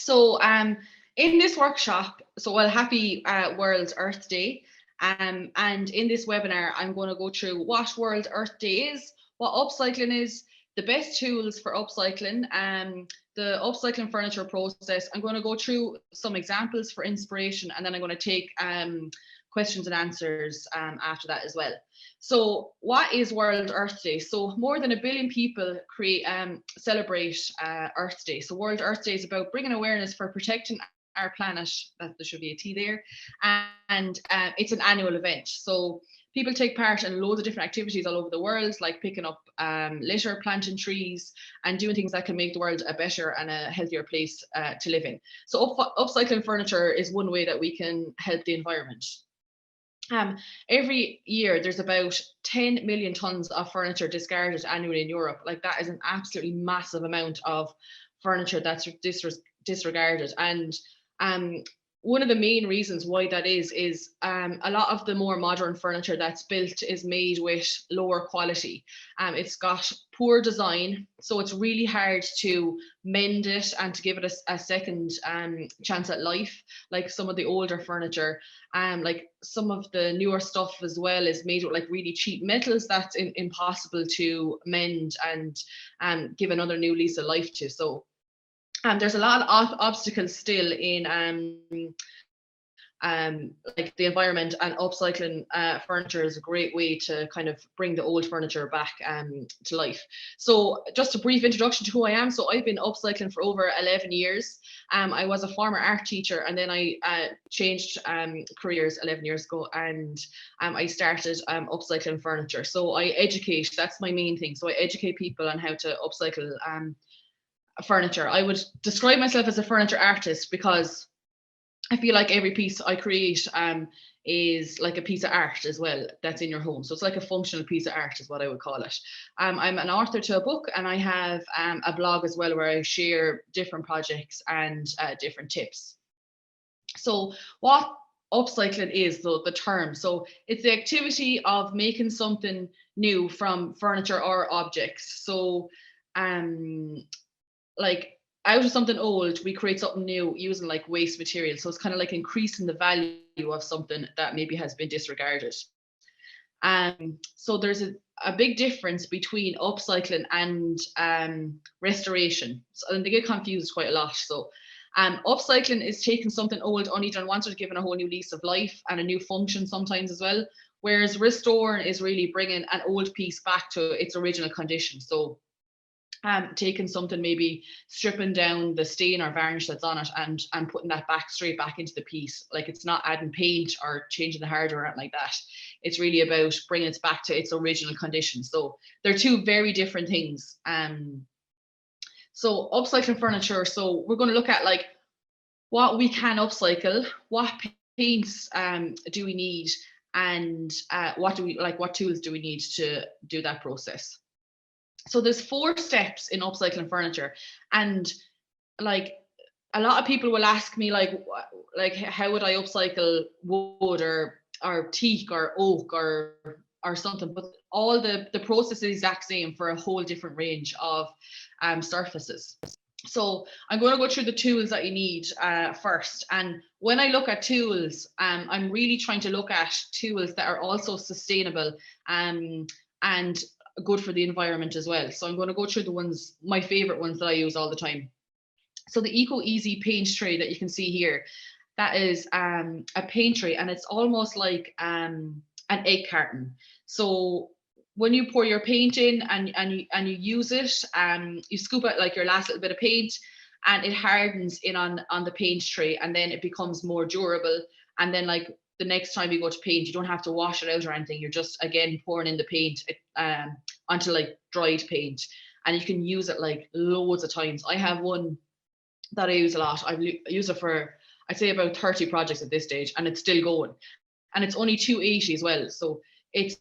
So in this workshop, well, happy World Earth Day. And in this webinar, I'm going to go through what World Earth Day is, what upcycling is, the best tools for upcycling, the upcycling furniture process. I'm going to go through some examples for inspiration, and then I'm going to take questions and answers after that as well. So what is World Earth Day? So more than 1 billion people celebrate Earth Day. So World Earth Day is about bringing awareness for protecting our planet. That there should be a T there. And it's an annual event. So people take part in loads of different activities all over the world, like picking up litter, planting trees, and doing things that can make the world a better and a healthier place to live in. So upcycling furniture is one way that we can help the environment. Every year there's about 10 million tons of furniture discarded annually in Europe. Like, that is an absolutely massive amount of furniture that's disregarded. And one of the main reasons why that is a lot of the more modern furniture that's built is made with lower quality. It's got poor design, so it's really hard to mend it and to give it a second chance at life, like some of the older furniture. Like some of the newer stuff as well is made with like really cheap metals that's impossible to mend and give another new lease of life to. So there's a lot of obstacles still in like the environment, and upcycling furniture is a great way to kind of bring the old furniture back to life. So just a brief introduction to who I am. So I've been upcycling for over 11 years. I was a former art teacher, and then I changed careers 11 years ago, and I started upcycling furniture. So I educate, that's my main thing. So I educate people on how to upcycle furniture. I would describe myself as a furniture artist because I feel like every piece I create is like a piece of art as well that's in your home. So it's like a functional piece of art is what I would call it. I'm an author to a book, and I have a blog as well where I share different projects and different tips. So what upcycling is, the term. So it's the activity of making something new from furniture or objects. So like out of something old, we create something new using like waste material. So it's kind of like increasing the value of something that maybe has been disregarded. So there's a big difference between upcycling and restoration. So, and they get confused quite a lot. So upcycling is taking something old, unneeded, and wanted, giving a whole new lease of life and a new function sometimes as well. Whereas restoring is really bringing an old piece back to its original condition. So taking something, maybe stripping down the stain or varnish that's on it and putting that straight back into the piece. Like, it's not adding paint or changing the hardware or anything like that. It's really about bringing it back to its original condition. So they're two very different things. So upcycling furniture. So we're going to look at like what we can upcycle, what paints do we need, and what tools do we need to do that process. So there's 4 steps in upcycling furniture, and like a lot of people will ask me like how would I upcycle wood or teak or oak or something, but all the process is the exact same for a whole different range of surfaces. So I'm going to go through the tools that you need first. And when I look at tools, I'm really trying to look at tools that are also sustainable and good for the environment as well. So I'm going to go through the ones, my favorite ones that I use all the time. So the Eco Easy paint tray that you can see here, that is a paint tray, and it's almost like an egg carton. So when you pour your paint in and you use it, you scoop out like your last little bit of paint, and it hardens in on the paint tray, and then it becomes more durable. And then like the next time you go to paint, you don't have to wash it out or anything. You're just again pouring in the paint onto like dried paint, and you can use it like loads of times. I have one that I use a lot. I've used it for, I'd say, about 30 projects at this stage, and it's still going. And it's only $2.80 as well. So it's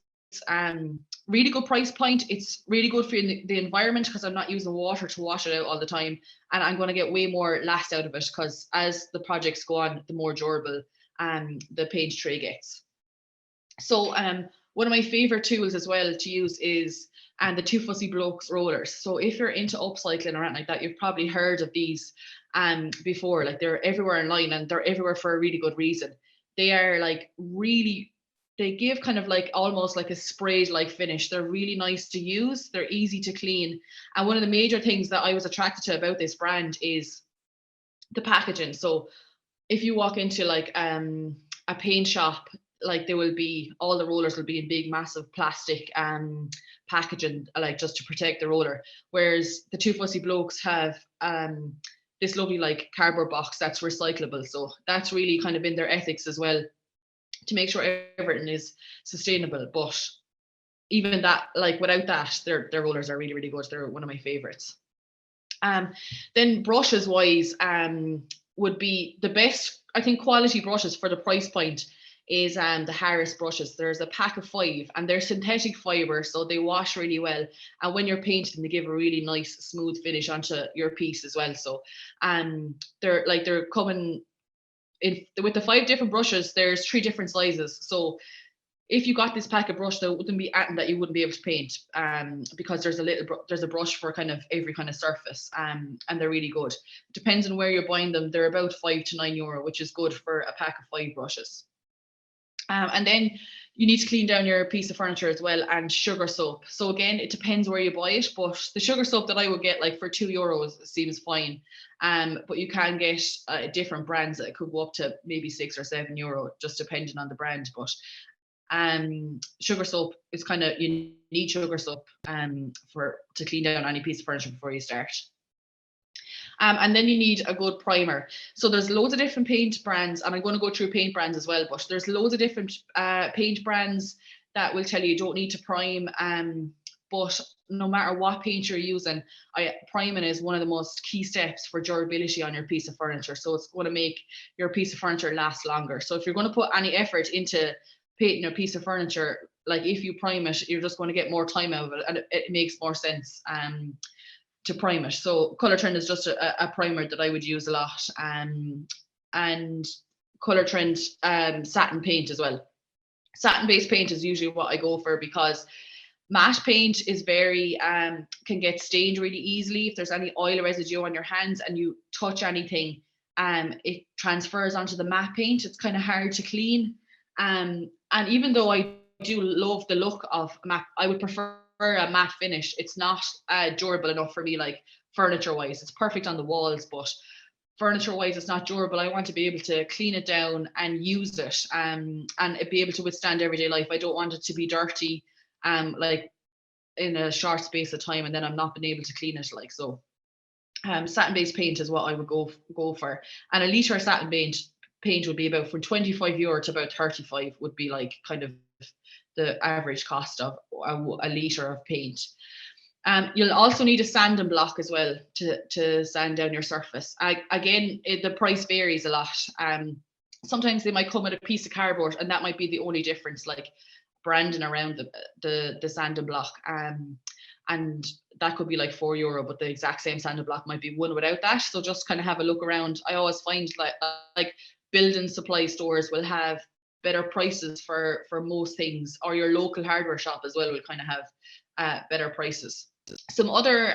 really good price point. It's really good for the environment because I'm not using water to wash it out all the time, and I'm going to get way more last out of it because as the projects go on, the more durable the paint tray gets. So One of my favorite tools as well to use is the Two Fussy Blokes rollers. So if you're into upcycling or anything like that, you've probably heard of these before. Like, they're everywhere online, and they're everywhere for a really good reason. They are like really, they give kind of like almost like a sprayed like finish. They're really nice to use. They're easy to clean. And one of the major things that I was attracted to about this brand is the packaging. So if you walk into like a paint shop, like, there will be, all the rollers will be in big massive plastic packaging, like, just to protect the roller, whereas the Two Fussy Blokes have this lovely like cardboard box that's recyclable. So that's really kind of in their ethics as well, to make sure everything is sustainable. But even that, like, without that, their rollers are really, really good. They're one of my favorites. Then brushes wise, would be the best, I think, quality brushes for the price point is the Harris brushes. There's a pack of 5, and they're synthetic fiber, so they wash really well. And when you're painting, they give a really nice smooth finish onto your piece as well. So they're coming in with the 5 different brushes. There's 3 different sizes. So if you got this pack of brush, there wouldn't be anything that you wouldn't be able to paint, because there's a brush for kind of every kind of surface, and they're really good. Depends on where you're buying them. They're about €5 to €9, which is good for a pack of 5 brushes. And then you need to clean down your piece of furniture as well, and sugar soap. So again, it depends where you buy it, but the sugar soap that I would get, like, for €2 seems fine. But you can get different brands that could go up to maybe €6 or €7, just depending on the brand. But sugar soap is kind of, you need sugar soap to clean down any piece of furniture before you start. And then you need a good primer. So there's loads of different paint brands, and I'm going to go through paint brands as well, but there's loads of different paint brands that will tell you don't need to prime. But no matter what paint you're using, priming is one of the most key steps for durability on your piece of furniture. So it's going to make your piece of furniture last longer. So if you're going to put any effort into painting a piece of furniture, like, if you prime it, you're just going to get more time out of it, and it makes more sense to prime it. So Colour Trend is just a primer that I would use a lot, and Colour Trend satin paint as well. Satin based paint is usually what I go for, because matte paint is very can get stained really easily. If there's any oil residue on your hands and you touch anything, it transfers onto the matte paint. It's kind of hard to clean. And even though I do love the look of matte, I would prefer a matte finish. It's not durable enough for me, like, furniture wise. It's perfect on the walls, but furniture wise, it's not durable. I want to be able to clean it down and use it, and be able to withstand everyday life. I don't want it to be dirty, like, in a short space of time, and then I'm not being able to clean it, like. So satin based paint is what I would go for. And a litre of satin paint would be about from €25 to about 35 would be, like, kind of the average cost of a litre of paint. You'll also need a sanding block as well to sand down your surface. Again, the price varies a lot. Sometimes they might come with a piece of cardboard, and that might be the only difference, like branding around the sanding block. And that could be like €4, but the exact same sanding block might be one without that. So just kind of have a look around. I always find like building supply stores will have better prices for most things, or your local hardware shop as well will kind of have better prices. Some other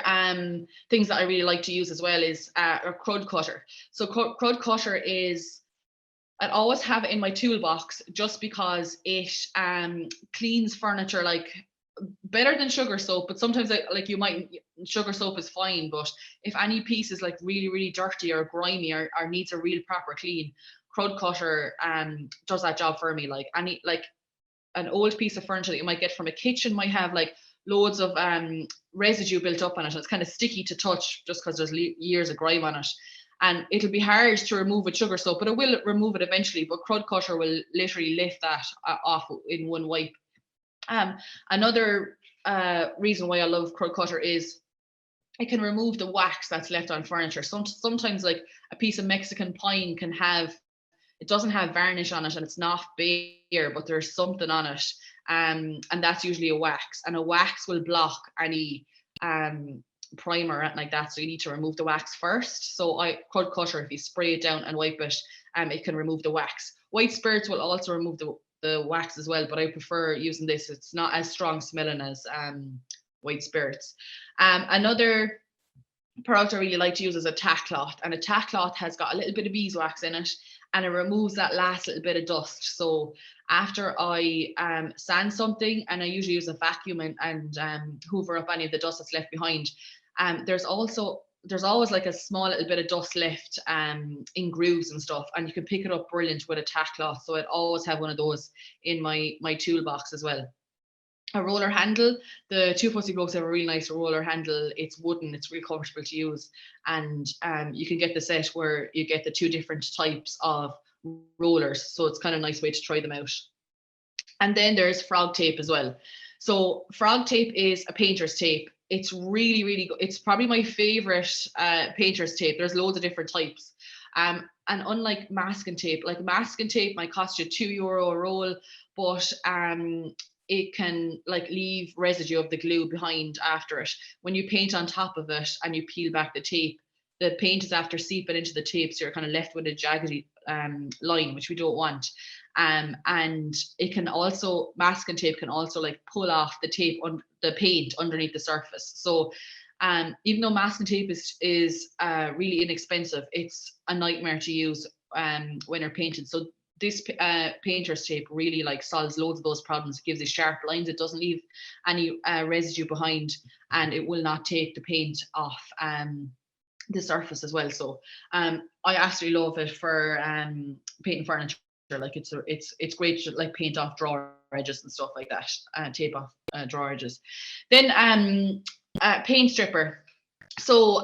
things that I really like to use as well is a crud cutter. So crud cutter is, I'd always have it in my toolbox, just because it cleans furniture like better than sugar soap. But sometimes sugar soap is fine, but if any piece is like really, really dirty or grimy or needs a real proper clean, crud cutter does that job for me. Like an old piece of furniture that you might get from a kitchen might have like loads of residue built up on it, and it's kind of sticky to touch just because there's years of grime on it, and it'll be hard to remove with sugar soap, but it will remove it eventually. But crud cutter will literally lift that off in one wipe. Another reason why I love crud cutter is it can remove the wax that's left on furniture. Sometimes like a piece of Mexican pine it doesn't have varnish on it, and it's not bare, but there's something on it. And that's usually a wax, and a wax will block any primer or anything like that. So you need to remove the wax first. So crud cutter, if you spray it down and wipe it, it can remove the wax. White spirits will also remove the wax as well, but I prefer using this. It's not as strong smelling as white spirits. Another product I really like to use is a tack cloth, and a tack cloth has got a little bit of beeswax in it, and it removes that last little bit of dust. So after I sand something, and I usually use a vacuum and hoover up any of the dust that's left behind, there's always like a small little bit of dust left in grooves and stuff, and you can pick it up brilliant with a tack cloth. So I'd always have one of those in my toolbox as well. A roller handle. The Two Fussy Blokes have a really nice roller handle. It's wooden, it's really comfortable to use, and you can get the set where you get the two different types of rollers, so it's kind of a nice way to try them out. And then there's frog tape as well. So frog tape is a painter's tape. It's really, really good. It's probably my favorite painter's tape. There's loads of different types. And unlike masking tape, like masking tape might cost you €2 a roll, but it can like leave residue of the glue behind after it. When you paint on top of it and you peel back the tape, the paint is after seeping into the tape, so you're kind of left with a jaggedy line, which we don't want. And it can also, masking tape can also like pull off the tape on the paint underneath the surface. So even though masking tape is really inexpensive, it's a nightmare to use when you're painting. So this painter's tape really like solves loads of those problems. It gives you sharp lines, it doesn't leave any residue behind, and it will not take the paint off the surface as well. So I absolutely love it for painting furniture. Like it's great to like paint off drawer edges and stuff like that, tape off drawer edges. Then paint stripper. So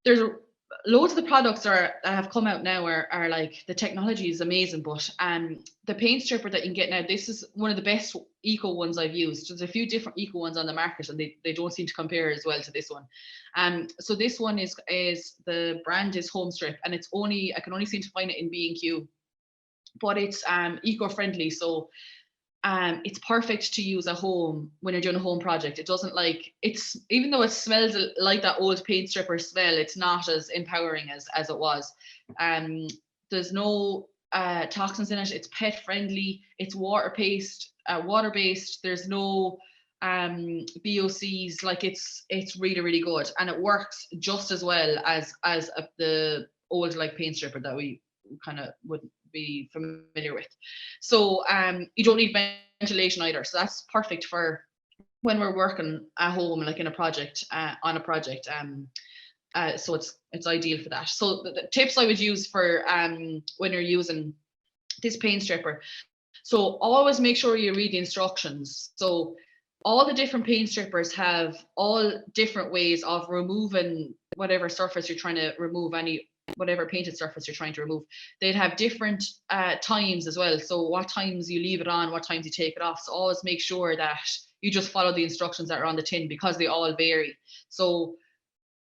there's loads of the products that have come out now are like, the technology is amazing, but the paint stripper that you can get now, this is one of the best eco ones I've used. There's a few different eco ones on the market, and they don't seem to compare as well to this one. So this one is the brand is Home Strip, and I can only seem to find it in B&Q, but it's eco-friendly. So it's perfect to use at home when you're doing a home project. It doesn't even though it smells like that old paint stripper smell, it's not as empowering as it was. There's no toxins in it. It's pet friendly. It's water-based. There's no BOCs. Like it's really, really good, and it works just as well as the old like paint stripper that we kind of wouldn't be familiar with. So you don't need ventilation either, so that's perfect for when we're working at home, like in a project, on a project. So it's ideal for that. So the tips I would use for when you're using this paint stripper, so always make sure you read the instructions. So all the different paint strippers have all different ways of removing whatever surface you're trying to remove, whatever painted surface you're trying to remove. They'd have different times as well. So what times you leave it on, what times you take it off. So always make sure that you just follow the instructions that are on the tin, because they all vary. So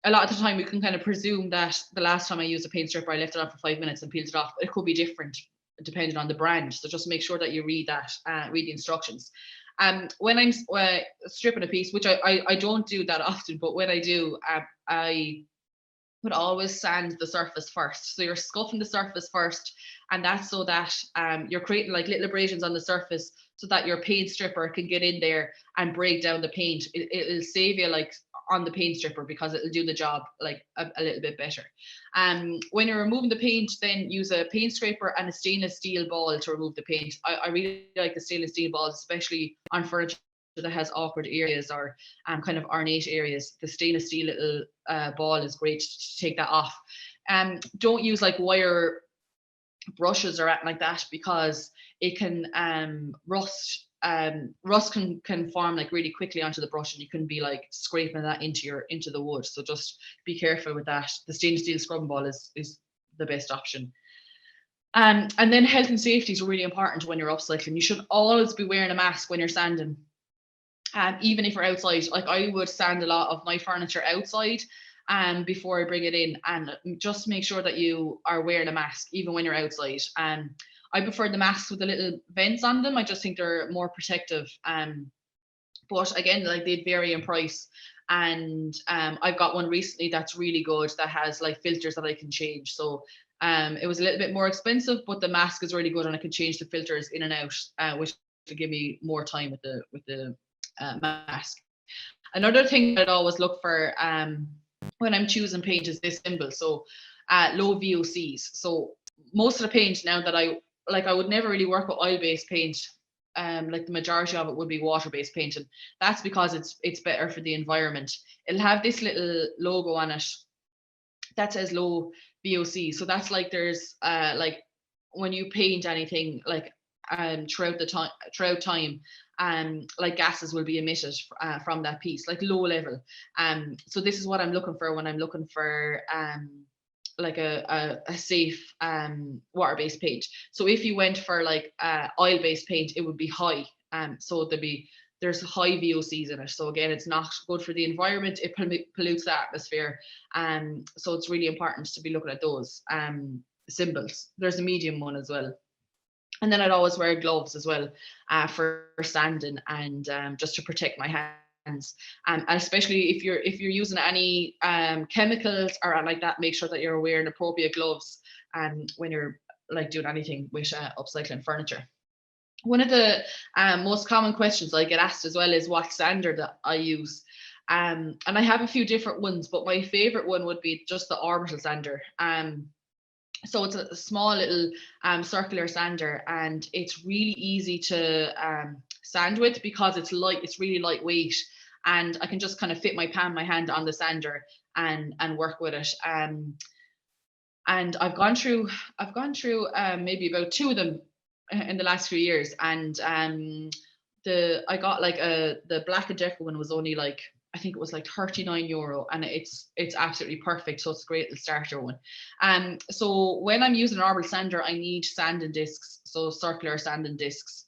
a lot of the time we can kind of presume that the last time I used a paint stripper, I left it on for 5 minutes and peeled it off. It could be different depending on the brand. So just make sure that you read the instructions. When I'm stripping a piece, which I don't do that often, but when I do, I would always sand the surface first. So you're scuffing the surface first, and that's so that you're creating like little abrasions on the surface, so that your paint stripper can get in there and break down the paint. It'll save you like on the paint stripper, because it'll do the job like a little bit better. When you're removing the paint, then use a paint scraper and a stainless steel ball to remove the paint. I really like the stainless steel balls, especially on furniture that has awkward areas or kind of ornate areas. The stainless steel little ball is great to take that off. Don't use like wire brushes or anything like that, because it can rust. Rust can form like really quickly onto the brush, and you can be like scraping that into the wood. So just be careful with that. The stainless steel scrubbing ball is the best option. And then health and safety is really important when you're upcycling. You should always be wearing a mask when you're sanding. Even if you're outside, like I would sand a lot of my furniture outside before I bring it in, and just make sure that you are wearing a mask even when you're outside. I prefer the masks with the little vents on them. I just think they're more protective. But again, like they vary in price. And I've got one recently that's really good, that has like filters that I can change. So It was a little bit more expensive, but the mask is really good, and I can change the filters in and out, which will give me more time with the mask. Another thing that I'd always look for when I'm choosing paint is this symbol. So low VOCs. So most of the paint now that I would never really work with oil-based paint. Like the majority of it would be water-based paint, and that's because it's better for the environment. It'll have this little logo on it that says low VOC. So that's like there's like when you paint anything like throughout time, like gases will be emitted from that piece, like low level. So this is what I'm looking for when I'm looking for like a safe water-based paint. So if you went for like oil-based paint, it would be high. So there's high VOCs in it. So again, it's not good for the environment. It pollutes the atmosphere. So it's really important to be looking at those symbols. There's a medium one as well. And then I'd always wear gloves as well for sanding and just to protect my hands. And especially if you're using any chemicals or like that, make sure that you're wearing appropriate gloves when you're like doing anything with upcycling furniture. One of the most common questions I get asked as well is what sander that I use. And I have a few different ones, but my favorite one would be just the orbital sander. So it's a small little circular sander, and it's really easy to sand with because it's really lightweight, and I can just kind of fit my hand on the sander and work with it. And I've gone through maybe about 2 of them in the last few years, and I got like the Black & Decker one was only like, I think it was like €39, and it's absolutely perfect. So it's a great little starter one. So when I'm using an orbital sander, I need sanding discs, so circular sanding discs,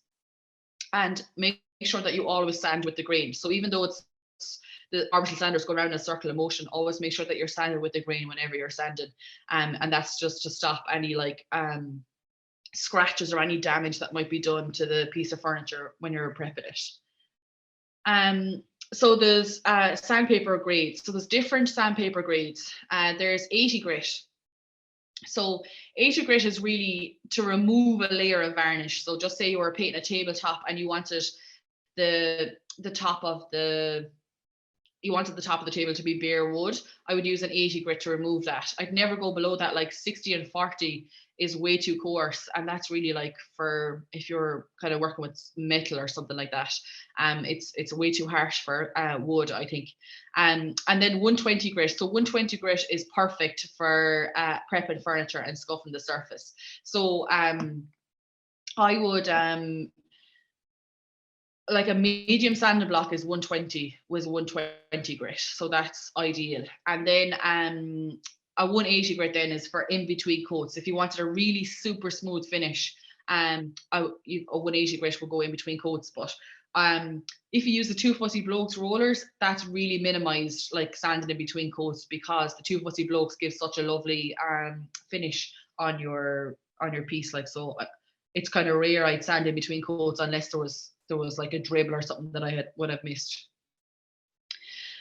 and make sure that you always sand with the grain. So even though the orbital sanders go around in a circular motion, always make sure that you're sanding with the grain whenever you're sanding, and that's just to stop any like scratches or any damage that might be done to the piece of furniture when you're prepping it. So there's sandpaper grades. So there's different sandpaper grades. There's 80 grit. So 80 grit is really to remove a layer of varnish. So just say you were painting a tabletop and you wanted the top of the table to be bare wood. I would use an 80 grit to remove that. I'd never go below that. Like 60 and 40 is way too coarse, and that's really like for if you're kind of working with metal or something like that. It's way too harsh for wood, I think. And then 120 grit. So 120 grit is perfect for prepping furniture and scuffing the surface. So I would like a medium sanding block is 120 grit, so that's ideal. And then a 180 grit then is for in between coats. If you wanted a really super smooth finish, a 180 grit will go in between coats. But if you use the Two Fussy Blokes rollers, that's really minimized like sanding in between coats, because the Two Fussy Blokes give such a lovely finish on your piece. Like, so it's kind of rare I'd sand in between coats unless there was like a dribble or something that I would have missed.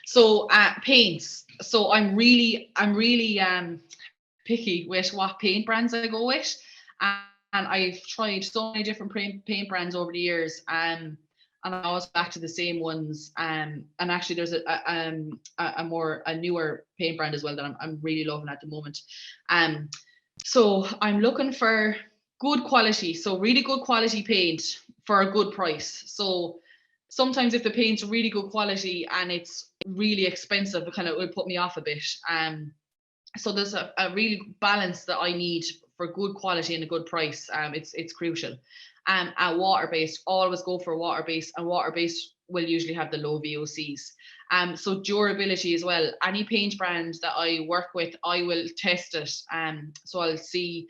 So paints. So I'm really picky with what paint brands I go with, and I've tried so many different paint brands over the years, and I always back to the same ones. And actually, there's a newer paint brand as well that I'm really loving at the moment. So I'm looking for good quality, so really good quality paint for a good price. So sometimes if the paint's really good quality and it's really expensive, it kind of will put me off a bit. So there's a really balance that I need for good quality and a good price. It's crucial. At water-based, always go for water-based, and water-based will usually have the low VOCs. So durability as well. Any paint brand that I work with, I will test it. So I'll see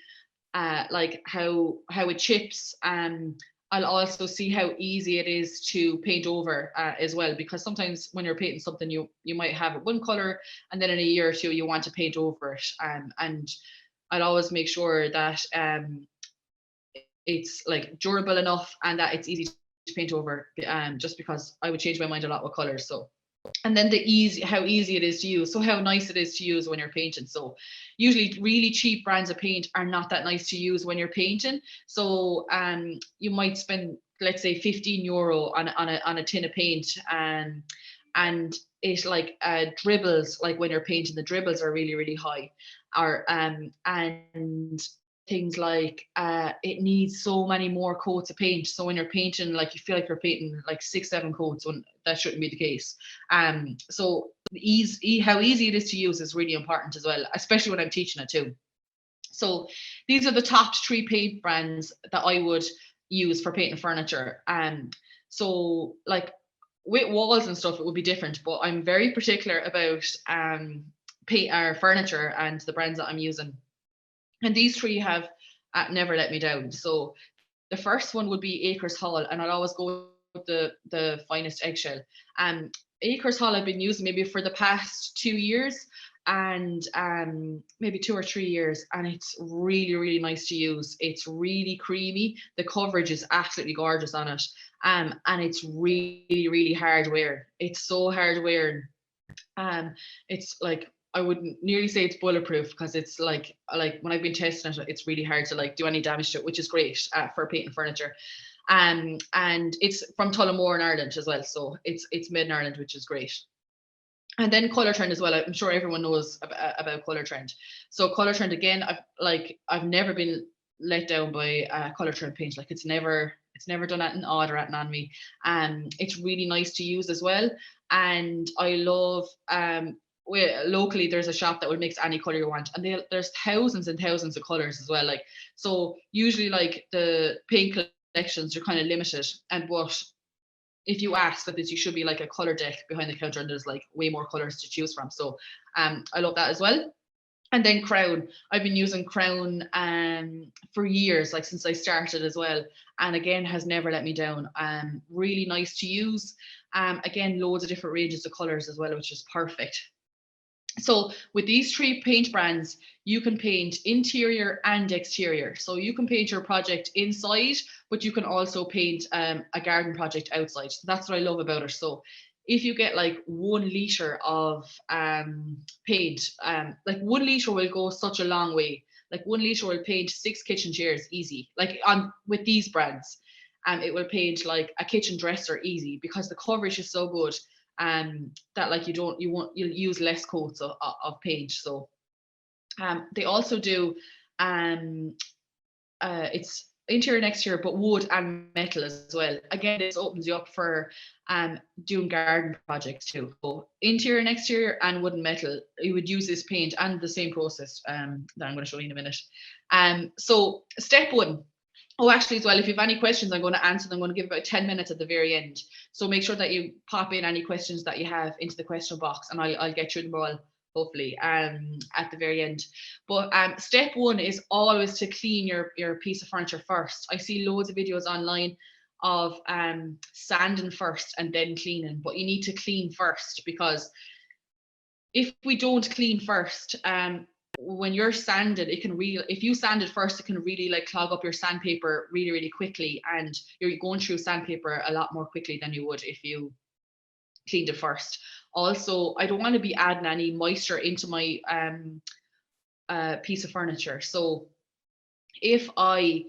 like how it chips. I'll also see how easy it is to paint over as well, because sometimes when you're painting something, you might have one color, and then in a year or two you want to paint over it. And I'll always make sure that it's like durable enough and that it's easy to paint over. Just because I would change my mind a lot with colors. So And then how easy it is to use. So how nice it is to use when you're painting. So usually really cheap brands of paint are not that nice to use when you're painting. So you might spend, let's say, €15 on a tin of paint, and it like dribbles, like when you're painting, the dribbles are really, really high. And things like it needs so many more coats of paint. So when you're painting, like you feel like you're painting like 6-7 coats, when that shouldn't be the case. So how easy it is to use is really important as well, especially when I'm teaching it too. So these are the top 3 paint brands that I would use for painting furniture. So like with walls and stuff, it would be different, but I'm very particular about paint or furniture and the brands that I'm using. And these 3 have never let me down. So the first one would be Acres Hall, and I'll always go with the finest eggshell. Acres Hall I've been using maybe for the past 2 years, and maybe 2 or 3 years, and it's really, really nice to use. It's really creamy. The coverage is absolutely gorgeous on it, and it's really, really hard wear. It's so hard wearing. It's like, I wouldn't nearly say it's bulletproof, because it's like when I've been testing it, it's really hard to like do any damage to it, which is great for painting furniture. And it's from Tullamore in Ireland as well, so it's made in Ireland, which is great. And then Colour Trend as well. I'm sure everyone knows about Colour Trend. So Colour Trend, again, I've never been let down by Colour Trend paint. Like it's never done anything odd or anything on me. It's really nice to use as well. And I love locally there's a shop that will mix any color you want, and there's thousands and thousands of colors as well. Like, so usually like the paint collections are kind of limited, but if you ask that, you should be like a color deck behind the counter, and there's like way more colors to choose from. So I love that as well. And then Crown, I've been using Crown for years, like since I started as well, and again has never let me down. Really nice to use. Again, loads of different ranges of colors as well, which is perfect. So with these 3 paint brands, you can paint interior and exterior. So you can paint your project inside, but you can also paint a garden project outside. So that's what I love about it. So if you get like 1 litre of paint, like 1 litre will go such a long way. Like 1 litre will paint 6 kitchen chairs easy. Like with these brands, it will paint like a kitchen dresser easy, because the coverage is so good. That like you'll use less coats of paint. So they also do it's interior and exterior, but wood and metal as well. Again, this opens you up for doing garden projects too. So interior and exterior and wood and metal, you would use this paint and the same process that I'm going to show you in a minute. So step 1. Oh, actually, as well, if you have any questions, I'm going to answer them. I'm going to give about 10 minutes at the very end. So make sure that you pop in any questions that you have into the question box, and I'll get through them all, hopefully, at the very end. But step 1 is always to clean your piece of furniture first. I see loads of videos online of sanding first and then cleaning, but you need to clean first, because if we don't clean first, when you're sanded, if you sand it first, it can really like clog up your sandpaper really, really quickly, and you're going through sandpaper a lot more quickly than you would if you cleaned it first. Also, I don't want to be adding any moisture into my piece of furniture. So if I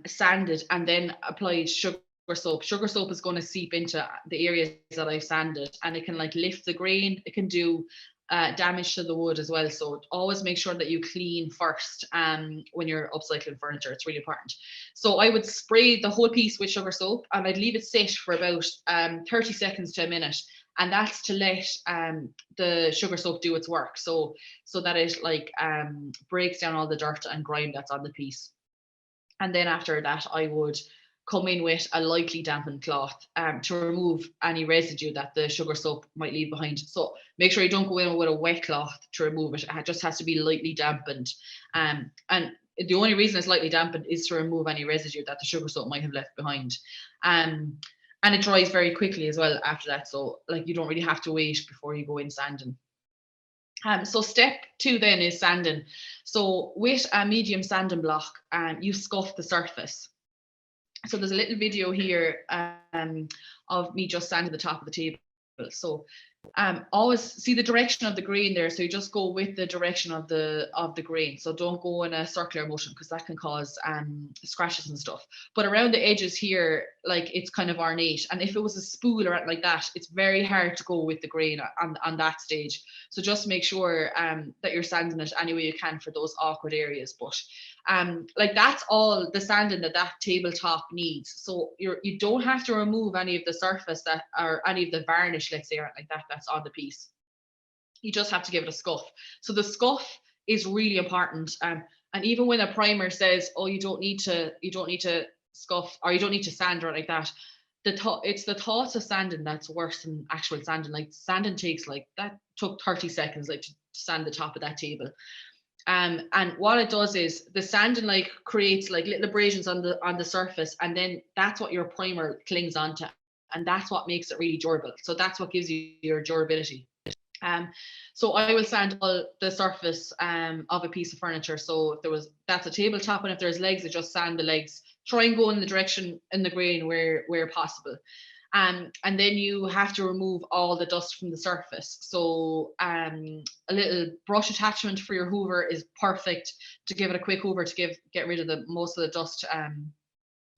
sanded and then applied sugar soap is going to seep into the areas that I've sanded, and it can like lift the grain. It can do damage to the wood as well. So always make sure that you clean first when you're upcycling furniture. It's really important. So I would spray the whole piece with sugar soap, and I'd leave it sit for about 30 seconds to a minute, and that's to let the sugar soap do its work, so that it like breaks down all the dirt and grime that's on the piece. And then after that, I would come in with a lightly dampened cloth to remove any residue that the sugar soap might leave behind. So make sure you don't go in with a wet cloth to remove it. It just has to be lightly dampened. And the only reason it's lightly dampened is to remove any residue that the sugar soap might have left behind. And it dries very quickly as well after that. So like you don't really have to wait before you go in sanding. So step 2 then is sanding. So with a medium sanding block, you scuff the surface. So there's a little video here of me just sanding the top of the table. So always see the direction of the grain there. So you just go with the direction of the grain. So don't go in a circular motion, because that can cause scratches and stuff. But around the edges here, like, it's kind of ornate. And if it was a spool or anything like that, it's very hard to go with the grain on that stage. So just make sure that you're sanding it any way you can for those awkward areas. But like, that's all the sanding that tabletop needs. So you don't have to remove any of the surface that, or any of the varnish, let's say, or like that's on the piece. You just have to give it a scuff. So the scuff is really important. And even when a primer says, oh, you don't need to scuff, or you don't need to sand or like that, it's the thoughts of sanding that's worse than actual sanding. Like, sanding took 30 seconds, like, to sand the top of that table. And what it does is, the sanding like creates like little abrasions on the surface, and then that's what your primer clings onto, and that's what makes it really durable. So that's what gives you your durability. So I will sand all the surface of a piece of furniture. So if that's a tabletop, and if there's legs, I just sand the legs. Try and go in the direction in the grain where possible. And then you have to remove all the dust from the surface. So a little brush attachment for your hoover is perfect to give it a quick hoover to get rid of most of the dust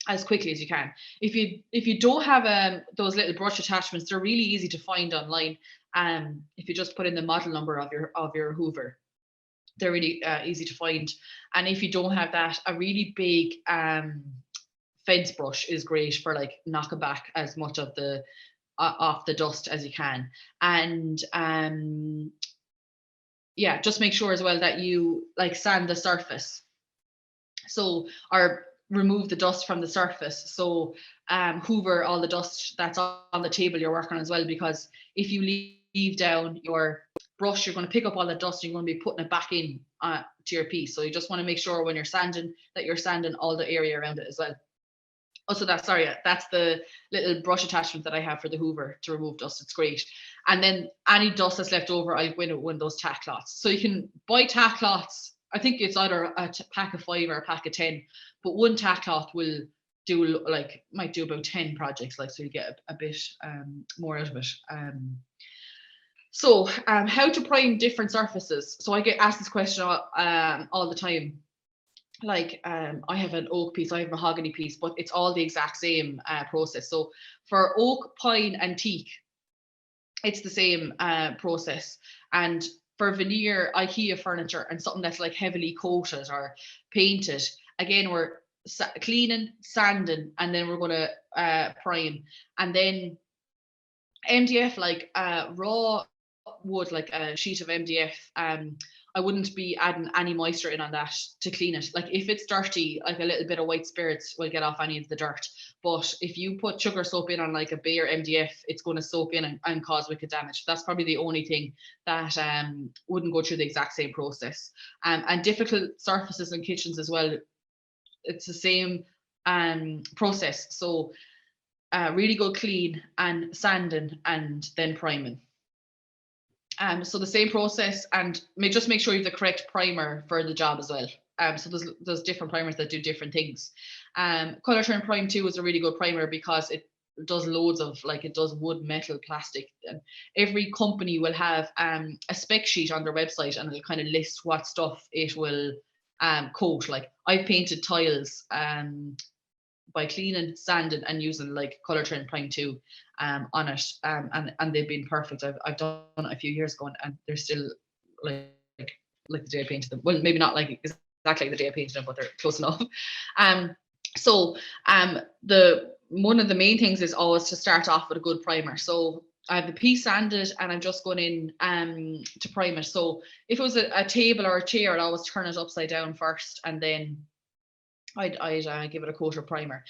as quickly as you can. If you don't have those little brush attachments, they're really easy to find online. If you just put in the model number of your hoover, they're really easy to find. And if you don't have that, a really big fence brush is great for like knocking back as much of the off the dust as you can. And yeah, just make sure as well that you like sand the surface, so, or remove the dust from the surface. So hoover all the dust that's on the table you're working on as well, because if you leave down your brush, you're going to pick up all the dust, and you're going to be putting it back in to your piece. So you just want to make sure when you're sanding that you're sanding all the area around it as well. Also, that's the little brush attachment that I have for the hoover to remove dust. It's great. And then any dust that's left over, I'll go in with one of those tack cloths. So you can buy tack cloths. I think it's either a pack of 5 or a pack of 10, but one tack cloth might do about 10 projects, like, so you get a bit more out of it. So how to prime different surfaces. So I get asked this question all the time. Like, I have an oak piece, I have a mahogany piece, but it's all the exact same process. So for oak, pine, and teak, it's the same process. And for veneer, IKEA furniture, and something that's like heavily coated or painted, again, we're cleaning, sanding, and then we're going to prime. And then MDF, like raw wood, like a sheet of MDF, I wouldn't be adding any moisture in on that to clean it. Like, if it's dirty, like a little bit of white spirits will get off any of the dirt. But if you put sugar soap in on like a bare MDF, it's going to soak in and cause wicked damage. That's probably the only thing that wouldn't go through the exact same process. And difficult surfaces in kitchens as well, it's the same process. So really good clean and sanding and then priming. So the same process, and just make sure you have the correct primer for the job as well. So there's different primers that do different things. Colour Turn Prime 2 is a really good primer because it does loads of, like, it does wood, metal, plastic. And every company will have a spec sheet on their website, and it'll kind of list what stuff it will coat. Like, I've painted tiles by cleaning, sanding, and using like Colour Trend Prime 2 on it, and they've been perfect. I've done it a few years ago, and they're still like the day I painted them. Well, maybe not like exactly the day I painted them, but they're close enough. So one of the main things is always to start off with a good primer. So I have the piece sanded, and I'm just going in to prime it. So if it was a table or a chair, I'd always turn it upside down first, and then I'd give it a coat of primer.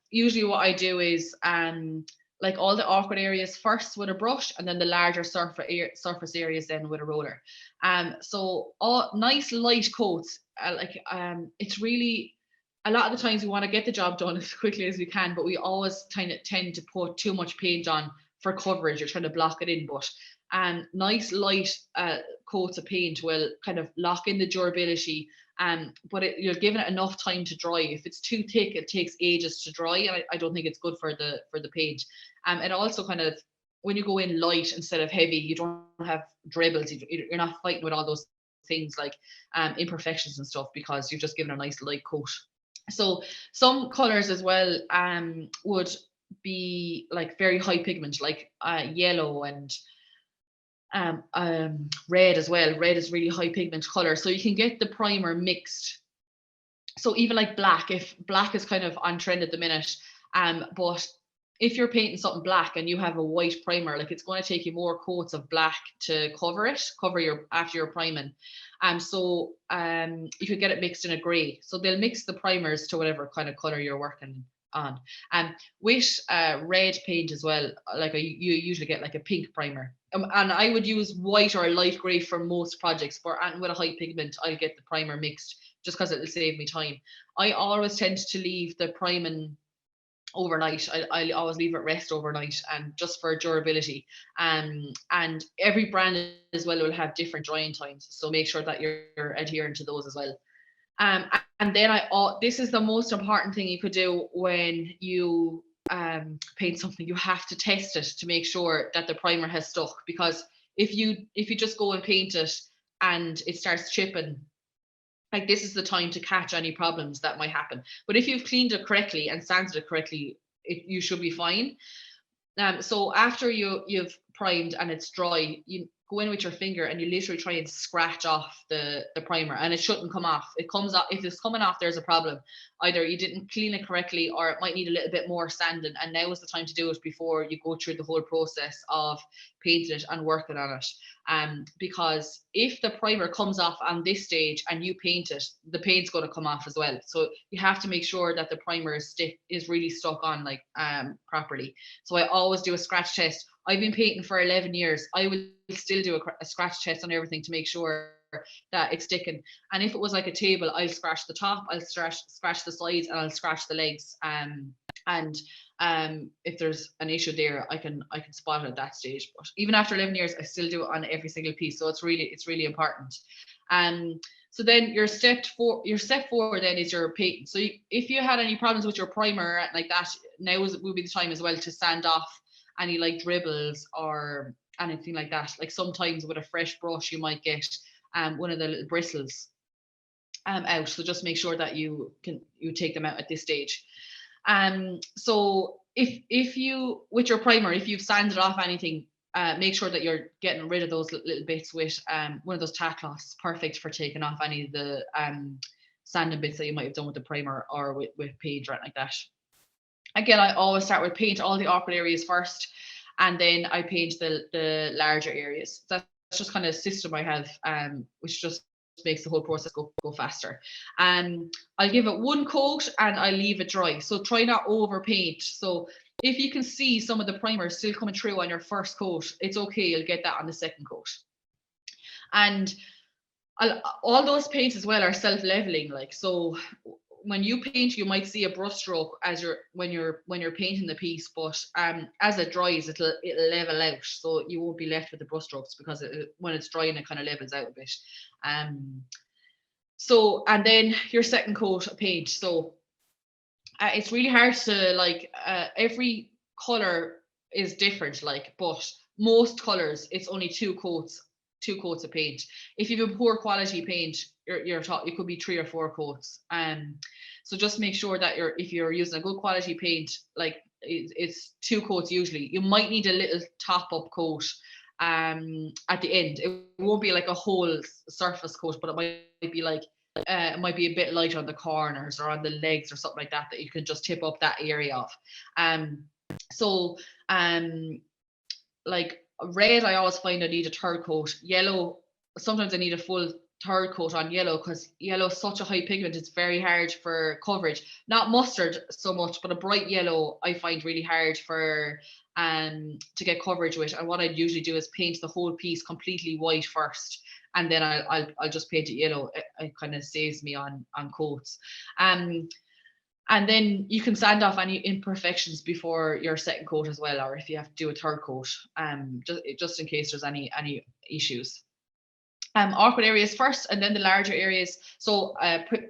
Usually what I do is like all the awkward areas first with a brush, and then the larger surface areas then with a roller. So all nice light coats. It's really, a lot of the times we want to get the job done as quickly as we can, but we always kind of tend to put too much paint on for coverage. You're trying to block it in, but nice light coats of paint will kind of lock in the durability. But you're giving it enough time to dry. If it's too thick, it takes ages to dry, and I don't think it's good for the paint. It also kind of when you go in light instead of heavy, you don't have dribbles, you're not fighting with all those things like imperfections and stuff, because you've just given a nice light coat. So some colors as well would be like very high pigment, like yellow and red as well. Red is really high pigment color, so you can get the primer mixed. So even like black, if black is kind of on trend at the minute, but if you're painting something black and you have a white primer, like it's going to take you more coats of black to cover your after your priming. So you could get it mixed in a grey. So they'll mix the primers to whatever kind of color you're working on. With red paint as well, like you usually get like a pink primer. And I would use white or light grey for most projects, but with a high pigment, I'll get the primer mixed just because it'll save me time. I always tend to leave the priming overnight. I always leave it rest overnight, and just for durability. And every brand as well will have different drying times, so make sure that you're adhering to those as well. And then this is the most important thing you could do when you paint something. You have to test it to make sure that the primer has stuck, because if you just go and paint it and it starts chipping, like this is the time to catch any problems that might happen. But if you've cleaned it correctly and sanded it correctly, you should be fine. So after you've primed and it's dry, you go in with your finger and you literally try and scratch off the primer, and it shouldn't come off. It comes off. If it's coming off, there's a problem. Either you didn't clean it correctly, or it might need a little bit more sanding, and now is the time to do it before you go through the whole process of painting it and working on it. Because if the primer comes off on this stage and you paint it, the paint's going to come off as well. So you have to make sure that the primer is really stuck on like properly. So I always do a scratch test. I've been painting for 11 years. I will still do a scratch test on everything to make sure that it's sticking. And if it was like a table, I'll scratch the top, I'll scratch the sides, and I'll scratch the legs. And if there's an issue there, I can spot it at that stage. But even after 11 years, I still do it on every single piece. So it's really important. So then your step 4 then is your paint. So if you had any problems with your primer like that, now would be the time as well to sand off any like dribbles or anything like that. Like sometimes with a fresh brush, you might get one of the little bristles out. So just make sure that you take them out at this stage. So if you, with your primer, if you've sanded off anything, make sure that you're getting rid of those little bits with one of those tack cloths. Perfect for taking off any of the sanding bits that you might have done with the primer or with paint or anything like that. Again, I always start with paint all the awkward areas first, and then I paint the larger areas. That's just kind of a system I have, which just makes the whole process go faster. I'll give it one coat and I leave it dry. So try not over paint. So if you can see some of the primer still coming through on your first coat, it's okay, you'll get that on the second coat. And all those paints as well are self-leveling. Like, so when you paint, you might see a brush stroke when you're painting the piece, but as it dries, it'll level out, so you won't be left with the brush strokes, because when it's drying, it kind of levels out a bit. So, and then your second coat of paint. So it's really hard to like every color is different, like, but most colors it's only two coats of paint. If you have a poor quality paint, it could be 3 or 4 coats. So just make sure that if you're using a good quality paint, like it's 2 coats usually. You might need a little top up coat at the end. It won't be like a whole surface coat, but it might be like it might be a bit light on the corners or on the legs or something like that you can just tip up that area of. Like red, I always find I need a 3rd coat. Yellow, sometimes I need a full 3rd coat on yellow, because yellow is such a high pigment, it's very hard for coverage. Not mustard so much, but a bright yellow I find really hard for to get coverage with. And what I'd usually do is paint the whole piece completely white first, and then I'll just paint it yellow. It kind of saves me on coats. And then you can sand off any imperfections before your second coat as well, or if you have to do a 3rd coat, just in case there's any issues. Awkward areas first, and then the larger areas. So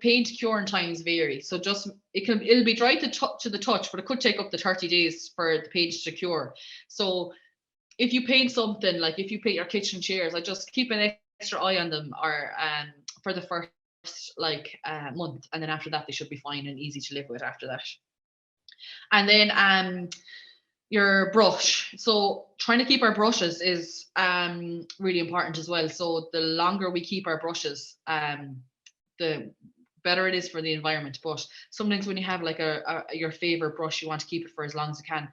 paint curing times vary. So just it'll be dry to the touch, but it could take up to 30 days for the paint to cure. So if you paint something, like if you paint your kitchen chairs, I just keep an extra eye on them, or for the first like month, and then after that they should be fine and easy to live with after that. And then your brush. So trying to keep our brushes is really important as well. So the longer we keep our brushes, the better it is for the environment. But sometimes when you have like your favorite brush, you want to keep it for as long as you can.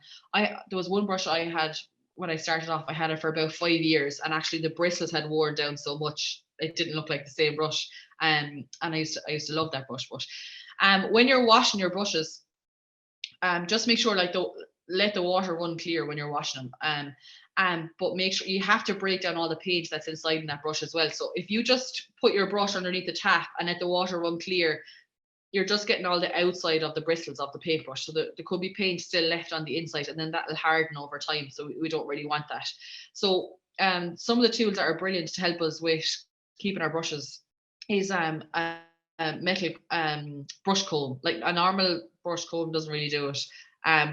There was one brush I had when I started off. I had it for about 5 years, and actually the bristles had worn down so much it didn't look like the same brush. And I used to love that brush. But when you're washing your brushes, just make sure like let the water run clear when you're washing them. But make sure you have to break down all the paint that's inside in that brush as well. So if you just put your brush underneath the tap and let the water run clear, you're just getting all the outside of the bristles of the paintbrush. So there could be paint still left on the inside, and then that'll harden over time. So we don't really want that. So some of the tools that are brilliant to help us with keeping our brushes is a metal brush comb. Like a normal brush comb doesn't really do it,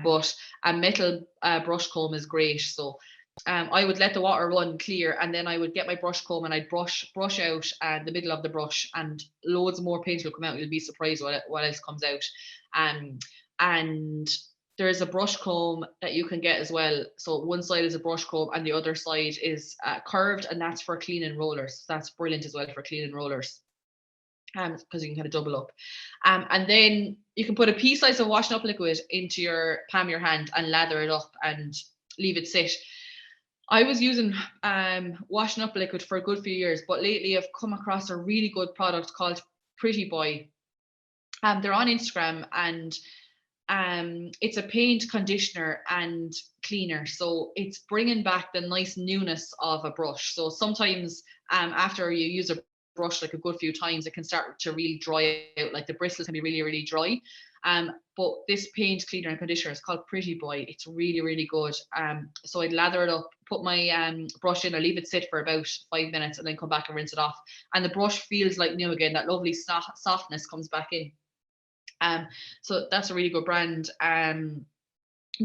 but a metal brush comb is great. So I would let the water run clear, and then I would get my brush comb and I'd brush out the middle of the brush, and loads more paint will come out. You'll be surprised what else comes out. And there's a brush comb that you can get as well. So one side is a brush comb and the other side is curved, and that's for cleaning rollers. That's brilliant as well for cleaning rollers, because you can kind of double up. And then you can put a pea size of washing up liquid into your palm of your hand and lather it up and leave it sit. I was using washing up liquid for a good few years, but lately I've come across a really good product called Pretty Boy. They're on Instagram, and it's a paint conditioner and cleaner. So it's bringing back the nice newness of a brush. So sometimes after you use a brush like a good few times, it can start to really dry out. Like the bristles can be really, really dry. But this paint cleaner and conditioner is called Pretty Boy. It's really, really good. So I'd lather it up, put my brush in, I leave it sit for about 5 minutes, and then come back and rinse it off. And the brush feels like new again. That lovely softness comes back in. So that's a really good brand. Then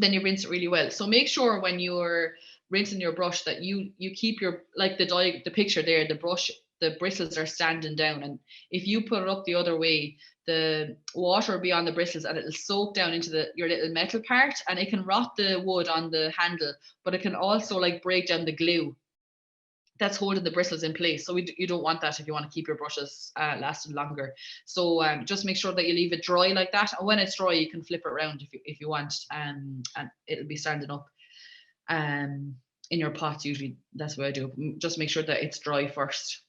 you rinse it really well. So make sure when you're rinsing your brush that you keep your, like the picture there, the bristles are standing down, and if you put it up the other way, the water will be on the bristles and it'll soak down into your little metal part, and it can rot the wood on the handle, but it can also like break down the glue that's holding the bristles in place. So you don't want that if you want to keep your brushes lasting longer. So just make sure that you leave it dry like that, and when it's dry you can flip it around if you want, and it'll be standing up in your pots. Usually that's what I do. Just make sure that it's dry first.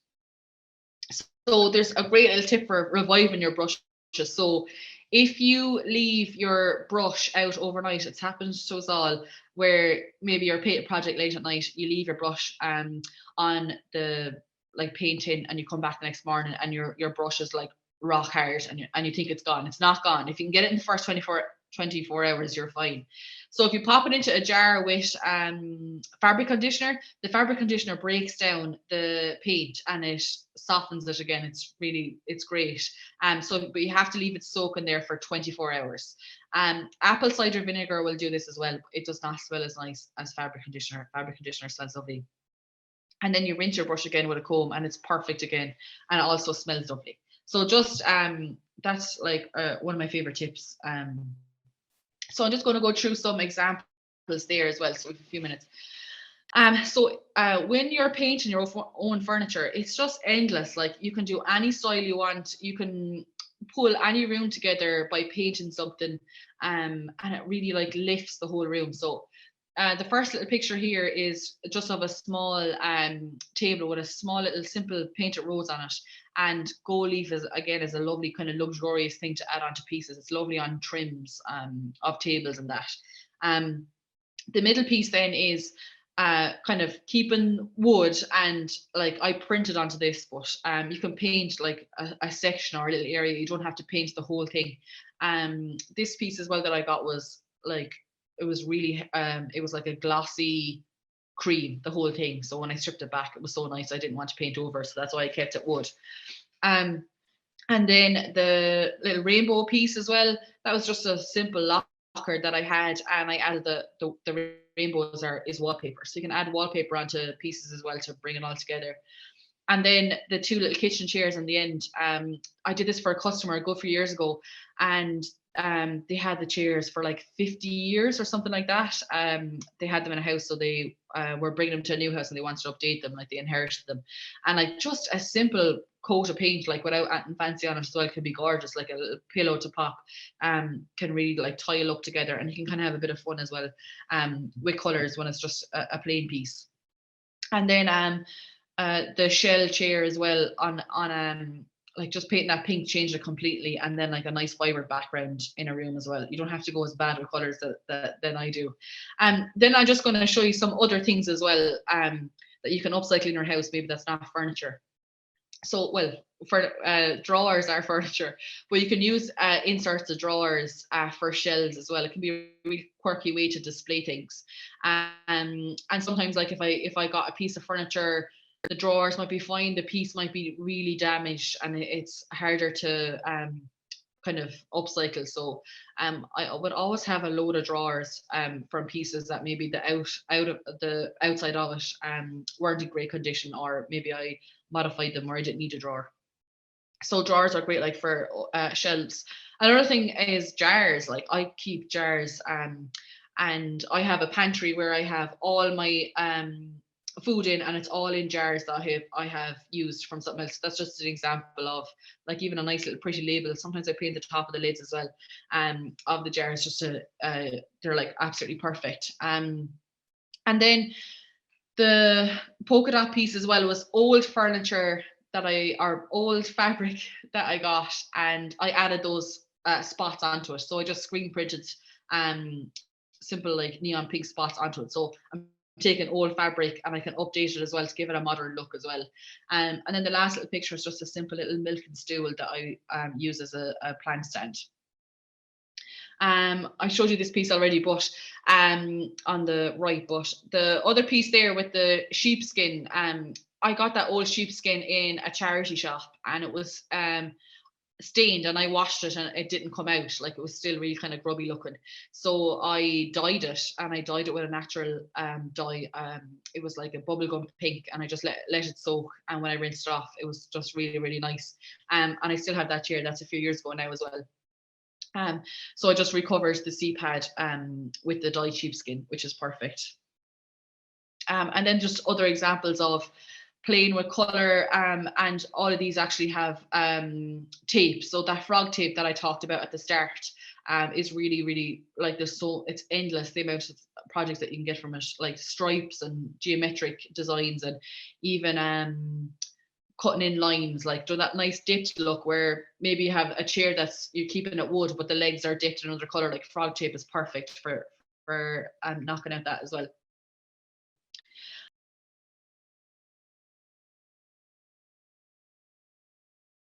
So there's a great little tip for reviving your brushes. So if you leave your brush out overnight, it's happened to us all, where maybe you're painting a project late at night, you leave your brush on the paint tin, and you come back the next morning and your brush is like rock hard, and you think it's gone. It's not gone. If you can get it in the first 24 hours, you're fine. So if you pop it into a jar with fabric conditioner, the fabric conditioner breaks down the paint and it softens it again. It's great. But you have to leave it soaking there for 24 hours. Apple cider vinegar will do this as well. It does not smell as nice as fabric conditioner. Fabric conditioner smells lovely. And then you rinse your brush again with a comb, and it's perfect again, and it also smells lovely. So just that's like one of my favorite tips. So I'm just going to go through some examples there as well. So we have a few minutes. When you're painting your own furniture, it's just endless. Like you can do any style you want. You can pull any room together by painting something, and it really like lifts the whole room. So the first little picture here is just of a small table with a small little simple painted rose on it. And gold leaf is a lovely kind of luxurious thing to add onto pieces. It's lovely on trims of tables and that. The middle piece then is kind of keeping wood, and like I printed onto this, but you can paint like a section or a little area. You don't have to paint the whole thing. This piece as well that I got was like, it was really it was like a glossy cream, the whole thing. So when I stripped it back, it was so nice. I didn't want to paint over, so that's why I kept it wood. And then the little rainbow piece as well, that was just a simple lock locker that I had, and I added the rainbows is wallpaper. So you can add wallpaper onto pieces as well to bring it all together. And then the 2 little kitchen chairs in the end. I did this for a customer a good few years ago, and they had the chairs for like 50 years or something like that. They had them in a house, so they were bringing them to a new house and they wanted to update them, like they inherited them. And like just a simple coat of paint, like without anything fancy on it as well, can be gorgeous. Like a little pillow to pop, can really like tie a look together, and you can kind of have a bit of fun as well, with colors when it's just a plain piece. And then the shell chair as well, on like just painting that pink, change it completely, and then like a nice vibrant background in a room as well. You don't have to go as bad with colors than I do. Then I'm just going to show you some other things as well, that you can upcycle in your house. Maybe that's not furniture. So, well, for drawers are furniture, but you can use inserts of drawers for shelves as well. It can be a really quirky way to display things. And sometimes, like if I got a piece of furniture, the drawers might be fine, the piece might be really damaged, and it's harder to kind of upcycle. So I would always have a load of drawers from pieces that maybe the out of the outside of it weren't in great condition, or maybe I modified them or I didn't need a drawer. So drawers are great, like for shelves. Another thing is jars. Like I keep jars, and I have a pantry where I have all my food in, and it's all in jars that I have used from something else. That's just an example of like even a nice little pretty label. Sometimes I paint the top of the lids as well, of the jars, just to they're like absolutely perfect. And then the polka dot piece as well was old furniture or old fabric that I got, and I added those spots onto it. So I just screen printed simple like neon pink spots onto it. So I'm taking old fabric and I can update it as well to give it a modern look as well. And then the last little picture is just a simple little milking stool that I use as a plant stand. I showed you this piece already, but on the right, but the other piece there with the sheepskin, I got that old sheepskin in a charity shop, and it was stained, and I washed it and it didn't come out. Like it was still really kind of grubby looking. So I dyed it, and I dyed it with a natural dye. It was like a bubblegum pink, and I just let it soak, and when I rinsed it off, it was just really, really nice. And I still have that chair. That's a few years ago now as well. So I just recovered the C-pad with the dyed sheepskin, which is perfect. And then just other examples of playing with color, and all of these actually have tape. So that frog tape that I talked about at the start is really, really like it's endless, the amount of projects that you can get from it, like stripes and geometric designs, and even cutting in lines, like doing that nice dipped look where maybe you have a chair that's you're keeping it wood, but the legs are dipped in another color. Like frog tape is perfect for knocking out that as well.